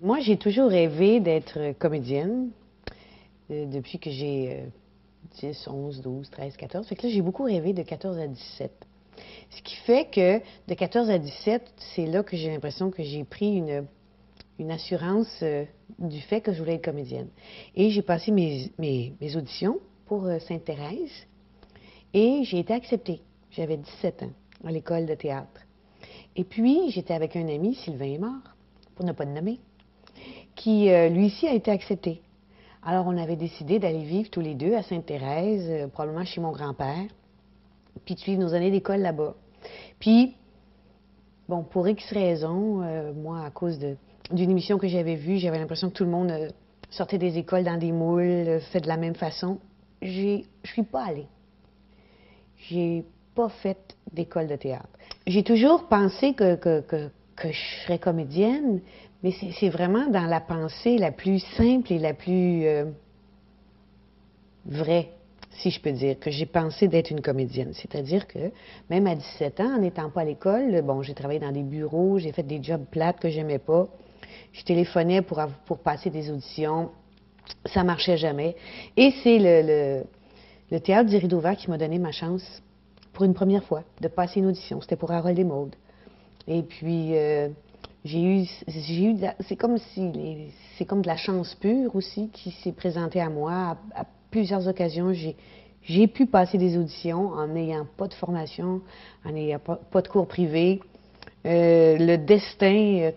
Moi, j'ai toujours rêvé d'être comédienne depuis que j'ai 10, 11, 12, 13, 14. Fait que là, j'ai beaucoup rêvé de 14 à 17. Ce qui fait que de 14 à 17, c'est là que j'ai l'impression que j'ai pris une assurance du fait que je voulais être comédienne. Et j'ai passé mes auditions pour Sainte-Thérèse et j'ai été acceptée. J'avais 17 ans à l'école de théâtre. Et puis, j'étais avec un ami, Sylvain Aymard, pour ne pas le nommer, qui, lui aussi, a été accepté. Alors, on avait décidé d'aller vivre tous les deux à Sainte-Thérèse, probablement chez mon grand-père, puis de suivre nos années d'école là-bas. Puis, bon, pour X raisons, moi, à cause d'une émission que j'avais vue, j'avais l'impression que tout le monde sortait des écoles dans des moules, fait de la même façon. Je suis pas allée. J'ai pas fait d'école de théâtre. J'ai toujours pensé que je serais comédienne, mais c'est vraiment dans la pensée la plus simple et la plus vraie, si je peux dire, que j'ai pensé d'être une comédienne. C'est-à-dire que même à 17 ans, en n'étant pas à l'école, bon, j'ai travaillé dans des bureaux, j'ai fait des jobs plates que j'aimais pas. Je téléphonais pour passer des auditions. Ça marchait jamais. Et c'est le théâtre du Rideau Vert qui m'a donné ma chance pour une première fois de passer une audition. C'était pour Harold et Maude. Et puis, c'est comme si, c'est comme de la chance pure aussi qui s'est présentée à moi. À plusieurs occasions, j'ai pu passer des auditions en n'ayant pas de formation, en n'ayant pas de cours privés. Le destin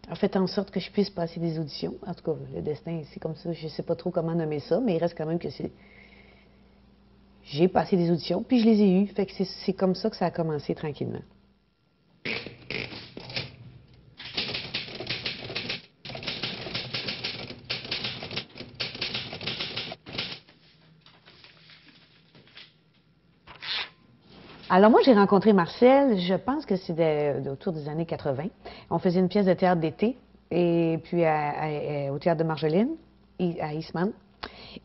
a fait en sorte que je puisse passer des auditions. En tout cas, le destin, c'est comme ça. Je ne sais pas trop comment nommer ça, mais il reste quand même que j'ai passé des auditions, puis je les ai eues. Fait que c'est comme ça que ça a commencé tranquillement. Alors moi, j'ai rencontré Marcel, je pense que c'était autour des années 80. On faisait une pièce de théâtre d'été, et puis au théâtre de Marjolaine, à Eastman.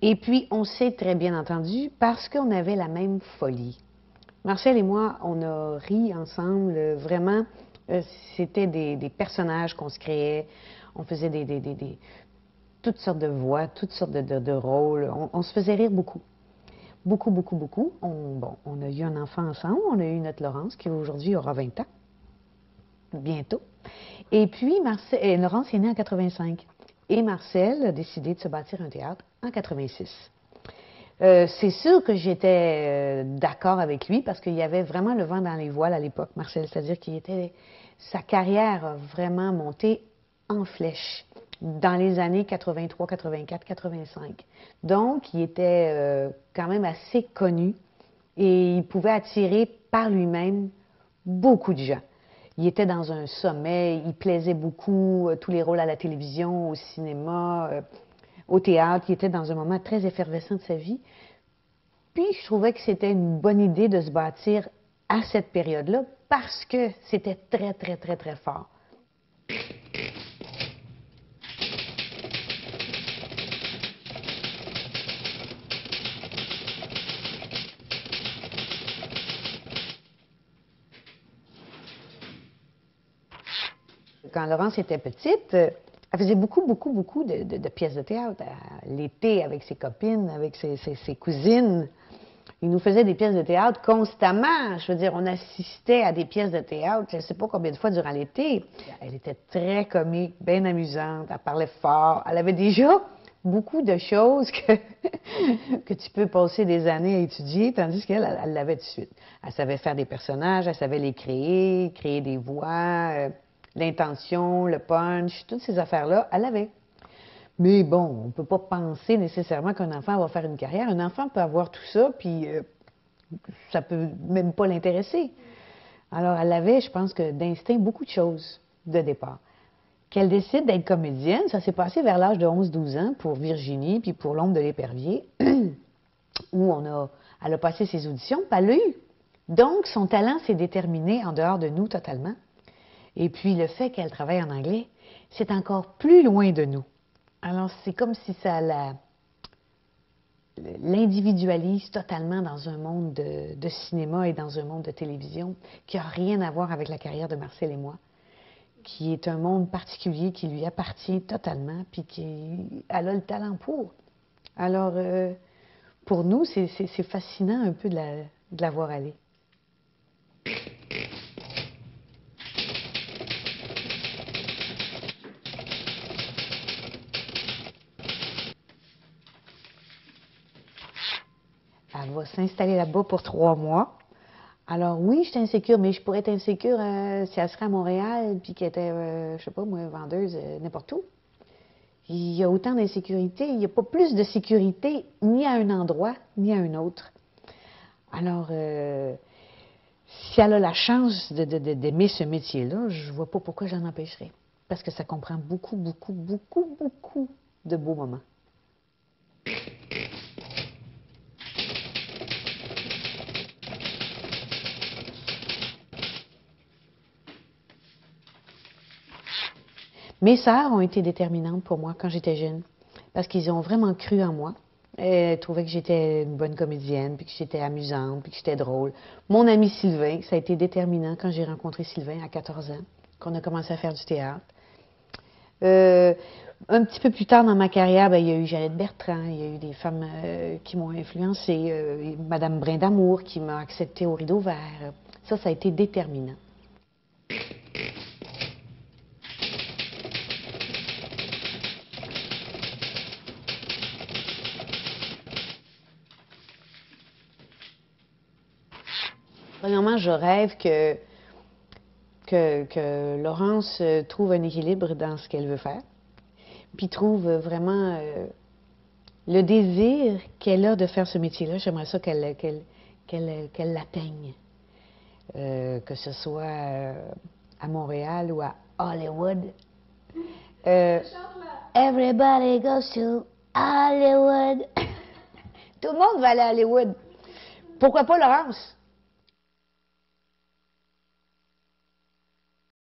Et puis, on s'est très bien entendu parce qu'on avait la même folie. Marcel et moi, on a ri ensemble, vraiment, euh, c'était des personnages qu'on se créait, on faisait toutes sortes de voix, toutes sortes de rôles, on se faisait rire beaucoup. Beaucoup, beaucoup, beaucoup. On a eu un enfant ensemble, on a eu notre Laurence qui aujourd'hui aura 20 ans, bientôt. Et puis, Laurence est née en 85. Et Marcel a décidé de se bâtir un théâtre en 86. C'est sûr que j'étais d'accord avec lui parce qu'il y avait vraiment le vent dans les voiles à l'époque, Marcel. C'est-à-dire sa carrière a vraiment monté en flèche dans les années 83, 84, 85. Donc, il était quand même assez connu et il pouvait attirer par lui-même beaucoup de gens. Il était dans un sommet, il plaisait beaucoup, tous les rôles à la télévision, au cinéma, au théâtre. Il était dans un moment très effervescent de sa vie. Puis, je trouvais que c'était une bonne idée de se bâtir à cette période-là parce que c'était très, très, très, très fort. Quand Laurence était petite, elle faisait beaucoup, beaucoup, beaucoup de pièces de théâtre. L'été, avec ses copines, avec ses cousines. Il nous faisait des pièces de théâtre constamment. Je veux dire, on assistait à des pièces de théâtre, je ne sais pas combien de fois durant l'été. Elle était très comique, bien amusante, elle parlait fort. Elle avait déjà beaucoup de choses que tu peux passer des années à étudier, tandis qu'elle, elle l'avait tout de suite. Elle savait faire des personnages, elle savait les créer, créer des voix, l'intention, le punch, toutes ces affaires-là, elle l'avait. Mais bon, on ne peut pas penser nécessairement qu'un enfant va faire une carrière. Un enfant peut avoir tout ça, puis ça peut même pas l'intéresser. Alors, elle avait, je pense que d'instinct, beaucoup de choses de départ. Qu'elle décide d'être comédienne, ça s'est passé vers l'âge de 11-12 ans pour Virginie, puis pour L'ombre de l'épervier, où elle a passé ses auditions, puis elle l'a eu. Donc, son talent s'est déterminé en dehors de nous totalement. Et puis, le fait qu'elle travaille en anglais, c'est encore plus loin de nous. Alors, c'est comme si ça l'individualise totalement dans un monde de cinéma et dans un monde de télévision qui n'a rien à voir avec la carrière de Marcel et moi. qui est un monde particulier qui lui appartient totalement, puis elle a le talent pour. Alors, pour nous, c'est fascinant un peu de la voir aller. Elle va s'installer là-bas pour 3 mois. Alors oui, je suis insécure, mais je pourrais être insécure si elle serait à Montréal puis qu'elle était, je sais pas moi, vendeuse n'importe où. Il y a autant d'insécurité, il n'y a pas plus de sécurité ni à un endroit ni à un autre. Alors, si elle a la chance d'aimer ce métier-là, je ne vois pas pourquoi j'en empêcherais. Parce que ça comprend beaucoup, beaucoup, beaucoup, beaucoup de beaux moments. Mes sœurs ont été déterminantes pour moi quand j'étais jeune, parce qu'ils ont vraiment cru en moi. Elles trouvaient que j'étais une bonne comédienne, puis que j'étais amusante, puis que j'étais drôle. Mon ami Sylvain, ça a été déterminant quand j'ai rencontré Sylvain à 14 ans, qu'on a commencé à faire du théâtre. Un petit peu plus tard dans ma carrière, ben, il y a eu Jeannette Bertrand, il y a eu des femmes qui m'ont influencée, Madame Brindamour qui m'a acceptée au Rideau Vert. Ça a été déterminant. Premièrement, je rêve que Laurence trouve un équilibre dans ce qu'elle veut faire, puis trouve vraiment le désir qu'elle a de faire ce métier-là. J'aimerais ça qu'elle l'atteigne, que ce soit à Montréal ou à Hollywood. Everybody goes to Hollywood. Tout le monde va aller à Hollywood. Pourquoi pas Laurence?